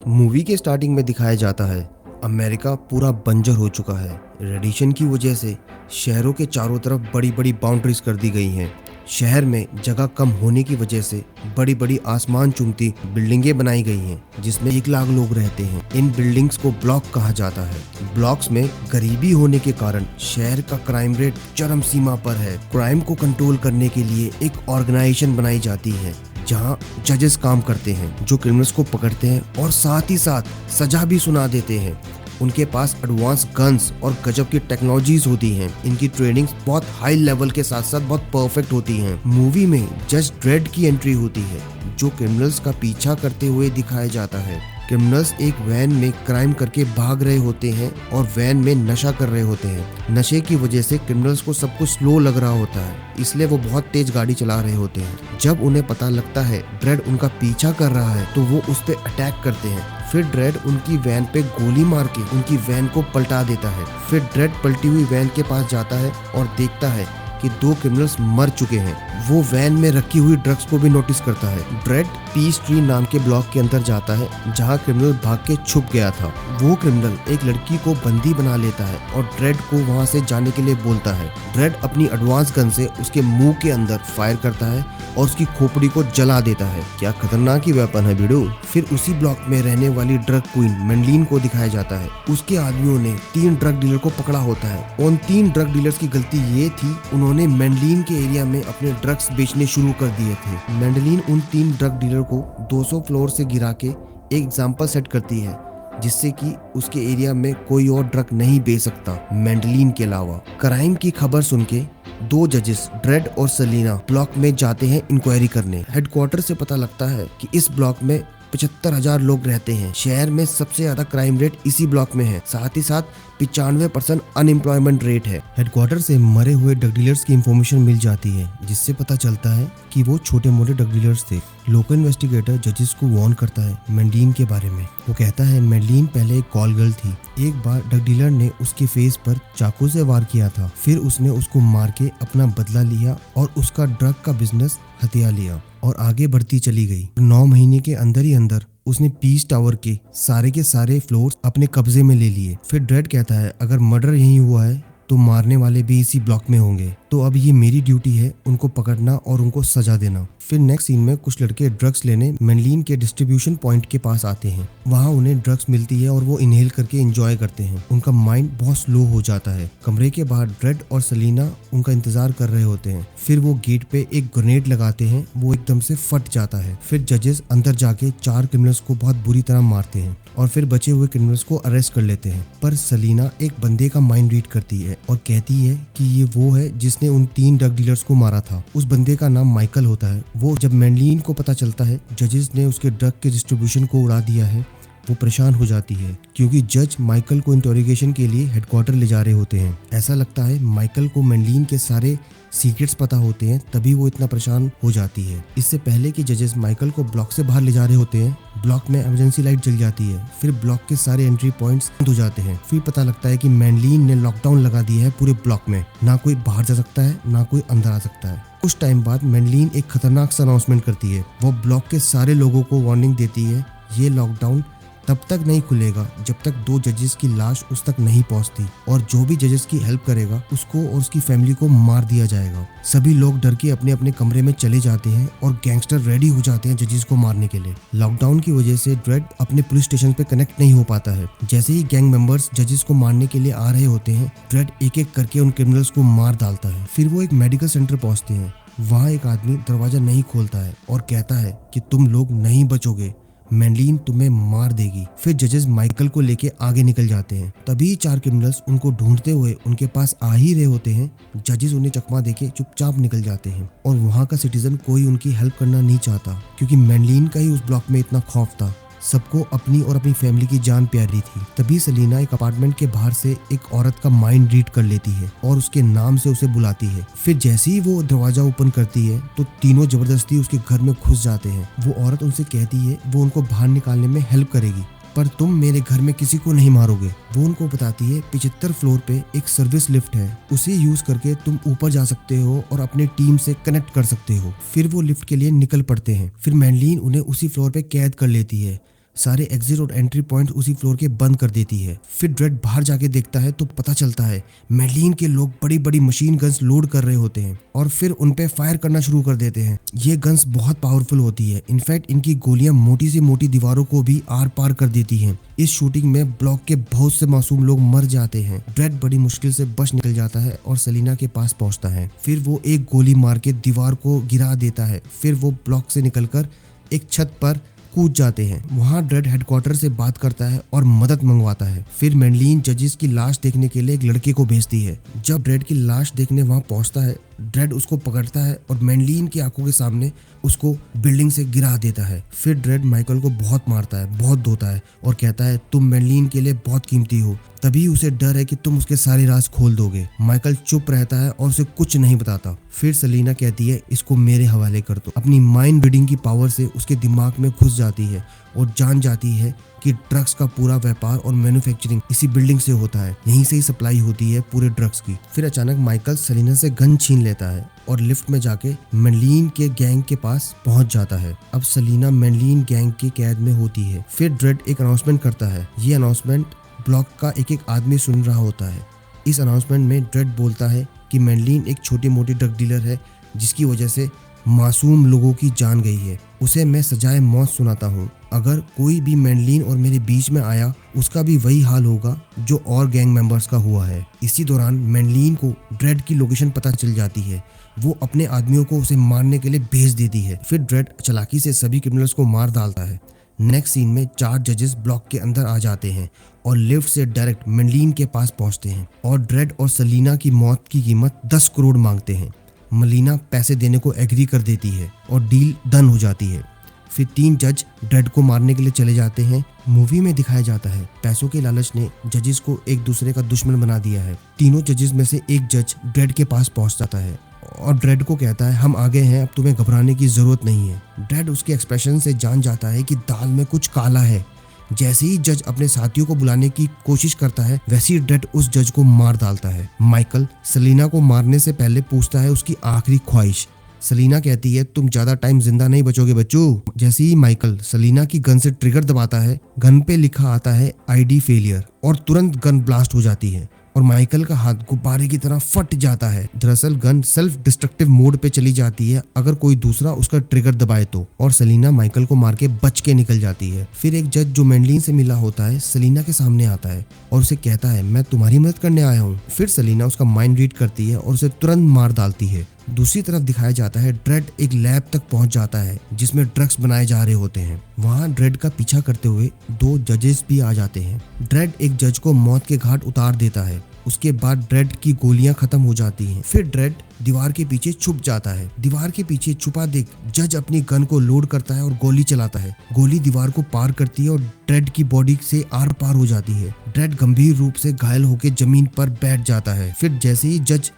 Movie के starting में दिखाया जाता है अमेरिका पूरा बंजर हो चुका है। रेडिएशन की वजह से शहरों के चारों तरफ बड़ी बड़ी बाउंड्रीज कर दी गई हैं। शहर में जगह कम होने की वजह से बड़ी बड़ी आसमान चूमती बिल्डिंगें बनाई गई हैं जिसमें 1 लाख लोग रहते हैं। इन बिल्डिंग्स को ब्लॉक कहा जाता है। ब्लॉक्स में गरीबी होने के कारण शहर का क्राइम रेट चरम सीमा पर है। क्राइम को कंट्रोल करने के लिए एक ऑर्गेनाइजेशन बनाई जाती है जहां जजेस काम करते हैं जो क्रिमिनल्स को पकड़ते हैं और साथ ही साथ सजा भी सुना देते हैं। उनके पास एडवांस गन्स और गजब की टेक्नोलॉजीज होती हैं। इनकी ट्रेनिंग बहुत हाई लेवल के साथ साथ बहुत परफेक्ट होती हैं। मूवी में जज ड्रेड की एंट्री होती है जो क्रिमिनल्स का पीछा करते हुए दिखाया जाता है। क्रिमिनल्स एक वैन में क्राइम करके भाग रहे होते हैं और वैन में नशा कर रहे होते हैं। नशे की वजह से क्रिमिनल्स को सब कुछ स्लो लग रहा होता है, इसलिए वो बहुत तेज गाड़ी चला रहे होते हैं। जब उन्हें पता लगता है ड्रेड उनका पीछा कर रहा है तो वो उस पर अटैक करते हैं। फिर ड्रेड उनकी वैन पे गोली मार के उनकी वैन को पलटा देता है। फिर ड्रेड पलटी हुई वैन के पास जाता है और देखता है कि 2 क्रिमिनल्स मर चुके हैं। वो वैन में रखी हुई ड्रग्स को भी नोटिस करता है। ड्रेड पीस ट्री नाम के ब्लॉक के अंदर जाता है जहां क्रिमिनल भाग के छुप गया था। वो क्रिमिनल एक लड़की को बंदी बना लेता है और ड्रेड को वहां से जाने के लिए बोलता है। ड्रेड अपनी एडवांस गन से उसके मुंह के अंदर फायर करता है और उसकी खोपड़ी को जला देता है। क्या खतरनाक ही वेपन है भिड़ो। फिर उसी ब्लॉक में रहने वाली ड्रग क्वीन मैंडलिन को दिखाया जाता है। उसके आदमियों ने 3 ड्रग डीलर को पकड़ा होता है। उन 3 ड्रग डीलर्स की गलती ये थी, उन्होंने मैंडलिन के एरिया में अपने ड्रग्स बेचने शुरू कर दिए थे। मैंडलिन उन 3 ड्रग डीलर को 200 फ्लोर से गिरा के एक एग्जाम्पल सेट करती है जिससे कि उसके एरिया में कोई और ड्रग नहीं बेच सकता मैंडलिन के अलावा। क्राइम की खबर सुन के 2 जजेस ड्रेड और सेलिना ब्लॉक में जाते हैं इंक्वायरी करने। हेडक्वार्टर से पता लगता है कि इस ब्लॉक में 75,000 लोग रहते हैं। शहर में सबसे ज्यादा क्राइम रेट इसी ब्लॉक में है। साथ ही साथ 95% अनएम्प्लॉयमेंट रेट है। हेडक्वार्टर से मरे हुए ड्रग डीलर्स की इंफॉर्मेशन मिल जाती है जिससे पता चलता है कि वो छोटे मोटे ड्रग डीलर्स थे। लोकल इन्वेस्टिगेटर जजेस को वार्न करता है मैंडलिन के बारे में। वो कहता है मैंडलिन पहले एक कॉल गर्ल थी। एक बार ड्रग डीलर ने उसके फेस पर चाकू से वार किया था। फिर उसने उसको मार के अपना बदला लिया और उसका ड्रग का बिजनेस हथिया लिया और आगे बढ़ती चली गई। 9 महीने के अंदर ही अंदर उसने पीस टावर के सारे फ्लोर्स अपने कब्जे में ले लिए। फिर ड्रेड कहता है अगर मर्डर यहीं हुआ है तो मारने वाले भी इसी ब्लॉक में होंगे, तो अब ये मेरी ड्यूटी है उनको पकड़ना और उनको सजा देना। फिर नेक्स्ट सीन में कुछ लड़के ड्रग्स लेने मैंडलिन के डिस्ट्रीब्यूशन पॉइंट के पास आते हैं। वहाँ उन्हें ड्रग्स मिलती है और वो इनहेल करके एंजॉय करते हैं। उनका माइंड बहुत स्लो हो जाता है। कमरे के बाहर ड्रेड और सेलिना उनका इंतजार कर रहे होते हैं। फिर वो गेट पे एक ग्रेनेड लगाते हैं, वो एकदम से फट जाता है। फिर जजेस अंदर जाके 4 क्रिमिनल्स को बहुत बुरी तरह मारते हैं और फिर बचे हुए क्रिमिनल्स को अरेस्ट कर लेते हैं। पर सेलिना एक बंदे का माइंड रीड करती है और कहती है कि ये वो है जिसने उन 3 ड्रग डीलर्स को मारा था। उस बंदे का नाम माइकल होता है। वो जब मैंडलिन को पता चलता है जजेस ने उसके ड्रग के डिस्ट्रीब्यूशन को उड़ा दिया है, वो परेशान हो जाती है क्योंकि जज माइकल को इंटरोगेशन के लिए हेडक्वार्टर ले जा रहे होते हैं। ऐसा लगता है माइकल को मैंडलिन के सारे सीक्रेट्स पता होते हैं, तभी वो इतना परेशान हो जाती है। इससे पहले कि जजेस माइकल को ब्लॉक से बाहर ले जा रहे होते हैं, ब्लॉक में इमरजेंसी लाइट जल जाती है। फिर ब्लॉक के सारे एंट्री पॉइंट्स बंद हो जाते हैं। फिर पता लगता है कि मैंडलिन ने लॉकडाउन लगा दिया है पूरे ब्लॉक में। ना कोई बाहर जा सकता है, ना कोई अंदर आ सकता है। कुछ टाइम बाद मैंडलिन एक खतरनाक सा अनाउंसमेंट करती है। वो ब्लॉक के सारे लोगों को वार्निंग देती है, ये लॉकडाउन तब तक नहीं खुलेगा जब तक 2 जजेस की लाश उस तक नहीं पहुंचती, और जो भी जजेस की हेल्प करेगा उसको और उसकी फैमिली को मार दिया जाएगा। सभी लोग डर के अपने अपने कमरे में चले जाते हैं और गैंगस्टर रेडी हो जाते हैं जजेस को मारने के लिए। लॉकडाउन की वजह से ड्रेड अपने पुलिस स्टेशन पे कनेक्ट नहीं हो पाता है। जैसे ही गैंग मेंबर्स जजेस को मारने के लिए आ रहे होते हैं, ड्रेड एक एक करके उन क्रिमिनल्स को मार डालता है। फिर वो एक मेडिकल सेंटर पहुंचते हैं। वहाँ एक आदमी दरवाजा नहीं खोलता है और कहता है कि तुम लोग नहीं बचोगे, मैंडलिन तुम्हें मार देगी। फिर जजेस माइकल को लेके आगे निकल जाते हैं। तभी 4 क्रिमिनल्स उनको ढूंढते हुए उनके पास आ ही रहे होते हैं। जजेस उन्हें चकमा देके चुपचाप निकल जाते हैं और वहाँ का सिटीजन कोई उनकी हेल्प करना नहीं चाहता क्योंकि मैंडलिन का ही उस ब्लॉक में इतना खौफ था। सबको अपनी और अपनी फैमिली की जान प्यारी थी। तभी सेलिना एक अपार्टमेंट के बाहर से एक औरत का माइंड रीड कर लेती है और उसके नाम से उसे बुलाती है। फिर जैसे ही वो दरवाजा ओपन करती है तो तीनों जबरदस्ती उसके घर में घुस जाते हैं। वो औरत उनसे कहती है वो उनको बाहर निकालने में हेल्प करेगी, पर तुम मेरे घर में किसी को नहीं मारोगे। वो उनको बताती है 75 फ्लोर पे एक सर्विस लिफ्ट है, उसे यूज करके तुम ऊपर जा सकते हो और अपने टीम से कनेक्ट कर सकते हो। फिर वो लिफ्ट के लिए निकल पड़ते हैं। फिर मैंडलिन उन्हें उसी फ्लोर पे कैद कर लेती है। सारे एग्जिट और एंट्री पॉइंट उसी फ्लोर के बंद कर देती है। फिर ड्रेड बाहर जाके देखता है तो पता चलता है मैडलिन के लोग बड़ी बड़ी मशीन गन्स लोड कर रहे होते हैं और फिर उन पे फायर करना शुरू कर देते हैं। ये गन्स बहुत पावरफुल होती है। इनफैक्ट इनकी गोलियां मोटी से मोटी दीवारों को भी आर पार कर देती हैं। इस शूटिंग में ब्लॉक के बहुत से मासूम लोग मर जाते हैं। ड्रेड बड़ी मुश्किल से बच निकल जाता है और सेलिना के पास पहुंचता है। फिर वो एक गोली मार के दीवार को गिरा देता है। फिर वो ब्लॉक से निकलकर एक छत पर कूद जाते हैं। वहां ड्रेड हेडक्वार्टर से बात करता है और मदद मंगवाता है। फिर मैडलिन जजेस की लाश देखने के लिए एक लड़के को भेजती है। जब ड्रेड की लाश देखने वहां पहुंचता है, ड्रेड उसको पकड़ता है और मैडलिन की आंखों के सामने उसको बिल्डिंग से गिरा देता है। फिर ड्रेड माइकल को बहुत मारता है, बहुत धोता है और कहता है तुम मैडलिन के लिए बहुत कीमती हो। तभी उसे डर है कि तुम उसके सारे राज खोल दोगे। माइकल चुप रहता है और उसे कुछ नहीं बताता। फिर सेलिना कहती है इसको मेरे हवाले कर दो। अपनी माइंड रीडिंग की पावर से उसके दिमाग में घुस जाती है और जान जाती है कि ड्रग्स का पूरा व्यापार और मैन्युफैक्चरिंग इसी बिल्डिंग से होता है। यहीं से ही सप्लाई होती है पूरे ड्रग्स की। फिर अचानक माइकल सेलिना से गन छीन लेता है और लिफ्ट में जाके मैडलिन के गैंग के पास पहुंच जाता है। अब सेलिना मैडलिन गैंग की कैद में होती है। फिर ड्रेड एक अनाउंसमेंट करता है। ये अनाउंसमेंट ब्लॉक का एक एक आदमी सुन रहा होता है। इस अनाउंसमेंट में ड्रेड बोलता है कि मैडलिन एक छोटी मोटी ड्रग डीलर है जिसकी वजह से मासूम लोगों की जान गई है। उसे मैं सजाए मौत सुनाता हूँ। अगर कोई भी मैडलिन और मेरे बीच में आया उसका भी वही हाल होगा जो और गैंग मेंबर्स का हुआ है। इसी दौरान मैडलिन को ड्रेड की लोकेशन पता चल जाती है। वो अपने आदमियों को उसे मारने के लिए भेज देती है। फिर ड्रेड चालाकी से सभी क्रिमिनल्स को मार डालता है। नेक्स्ट सीन में 4 जजेस ब्लॉक के अंदर आ जाते हैं और लिफ्ट से डायरेक्ट मैडलिन के पास पहुंचते हैं और ड्रेड और सेलिना की मौत की कीमत 10 करोड़ मांगते हैं। मलीना पैसे देने को एग्री कर देती है और डील डन हो जाती है। फिर 3 जज ड्रेड को मारने के लिए चले जाते हैं। मूवी में दिखाया जाता है पैसों के लालच ने जजेस को एक दूसरे का दुश्मन बना दिया है। तीनों जजेस में से एक जज ड्रेड के पास पहुंच जाता है और ड्रेड को कहता है हम आगे हैं, अब तुम्हें घबराने की जरूरत नहीं है। ड्रेड उसके एक्सप्रेशन से जान जाता है कि दाल में कुछ काला है। जैसे ही जज अपने साथियों को बुलाने की कोशिश करता है वैसे ही ड्रेड उस जज को मार डालता है। माइकल सेलिना को मारने से पहले पूछता है उसकी आखिरी ख्वाहिश। सेलिना कहती है तुम ज्यादा टाइम जिंदा नहीं बचोगे बच्चों। जैसे ही माइकल सेलिना की गन से ट्रिगर दबाता है, गन पे लिखा आता है ID फेलियर और तुरंत गन ब्लास्ट हो जाती है और माइकल का हाथ गुब्बारे की तरह फट जाता है। दरअसल गन सेल्फ डिस्ट्रक्टिव मोड पे चली जाती है अगर कोई दूसरा उसका ट्रिगर दबाए तो, और सेलिना माइकल को मार के बच के निकल जाती है। फिर एक जज जो मैडलिन से मिला होता है सेलिना के सामने आता है और उसे कहता है मैं तुम्हारी मदद करने आया हूँ। फिर सेलिना उसका माइंड रीड करती है और उसे तुरंत मार डालती है। दूसरी तरफ दिखाया जाता है ड्रेड एक लैब तक पहुंच जाता है जिसमें ड्रग्स बनाए जा रहे होते हैं। वहां ड्रेड का पीछा करते हुए 2 जजेस भी आ जाते हैं। ड्रेड एक जज को मौत के घाट उतार देता है। उसके बाद ड्रेड की गोलियां खत्म हो जाती हैं। फिर ड्रेड दीवार के पीछे छुप जाता है। दीवार के पीछे छुपा देख जज अपनी गन को लोड करता है और गोली चलाता है। गोली दीवार को पार करती है और ड्रेड की बॉडी से आर पार हो जाती है। ड्रेड गंभीर रूप से घायल होकर जमीन पर बैठ जाता है। फिर जैसे ही जज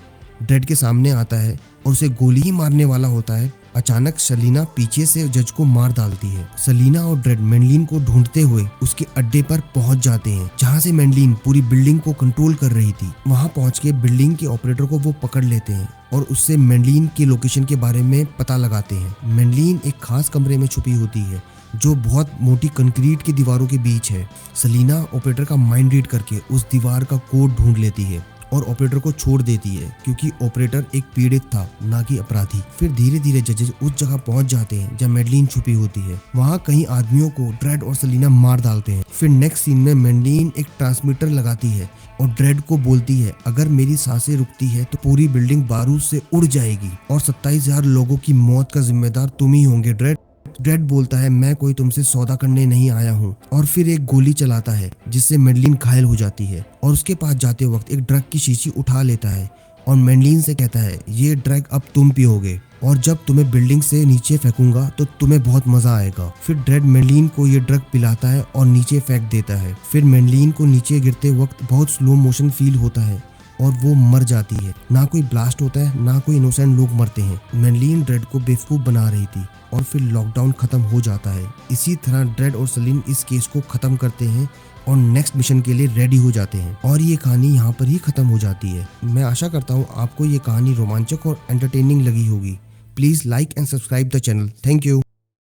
ड्रेड के सामने आता है और उसे गोली ही मारने वाला होता है, अचानक सेलिना पीछे से जज को मार डालती है। सेलिना और ड्रेड मैडलिन को ढूंढते हुए उसके अड्डे पर पहुंच जाते हैं जहां से मैडलिन पूरी बिल्डिंग को कंट्रोल कर रही थी। वहां पहुंच के बिल्डिंग के ऑपरेटर को वो पकड़ लेते हैं और उससे मैडलिन की लोकेशन के बारे में पता लगाते हैं। मैडलिन एक खास कमरे में छुपी होती है जो बहुत मोटी कंक्रीट की दीवारों के बीच है। सेलिना ऑपरेटर का माइंड रीड करके उस दीवार का कोड ढूंढ लेती है और ऑपरेटर को छोड़ देती है क्योंकि ऑपरेटर एक पीड़ित था ना कि अपराधी। फिर धीरे धीरे जजेस उस जगह पहुंच जाते हैं जहाँ मैडलिन छुपी होती है। वहाँ कई आदमियों को ड्रेड और सेलिना मार डालते हैं। फिर नेक्स्ट सीन में मैडलिन एक ट्रांसमीटर लगाती है और ड्रेड को बोलती है अगर मेरी सांसें रुकती है तो पूरी बिल्डिंग बारूद से उड़ जाएगी और 27,000 लोगों की मौत का जिम्मेदार तुम ही होंगे ड्रेड। ड्रेड बोलता है मैं कोई तुमसे सौदा करने नहीं आया हूँ और फिर एक गोली चलाता है जिससे मैडलिन घायल हो जाती है और उसके पास जाते वक्त एक ड्रग की शीशी उठा लेता है और मैडलिन से कहता है ये ड्रग अब तुम पियोगे और जब तुम्हें बिल्डिंग से नीचे फेंकूंगा तो तुम्हें बहुत मजा आएगा। फिर ड्रेड मैडलिन को ये ड्रग पिलाता है और नीचे फेंक देता है। फिर मैडलिन को नीचे गिरते वक्त बहुत स्लो मोशन फील होता है और वो मर जाती है। ना कोई ब्लास्ट होता है ना कोई इनोसेंट लोग मरते हैं। मैडलिन ड्रेड को बेवकूफ बना रही थी और फिर लॉकडाउन खत्म हो जाता है। इसी तरह ड्रेड और सेलिन इस केस को खत्म करते हैं और नेक्स्ट मिशन के लिए रेडी हो जाते हैं और ये कहानी यहाँ पर ही खत्म हो जाती है। मैं आशा करता हूँ आपको ये कहानी रोमांचक और एंटरटेनिंग लगी होगी। Please like and subscribe the channel. Thank you.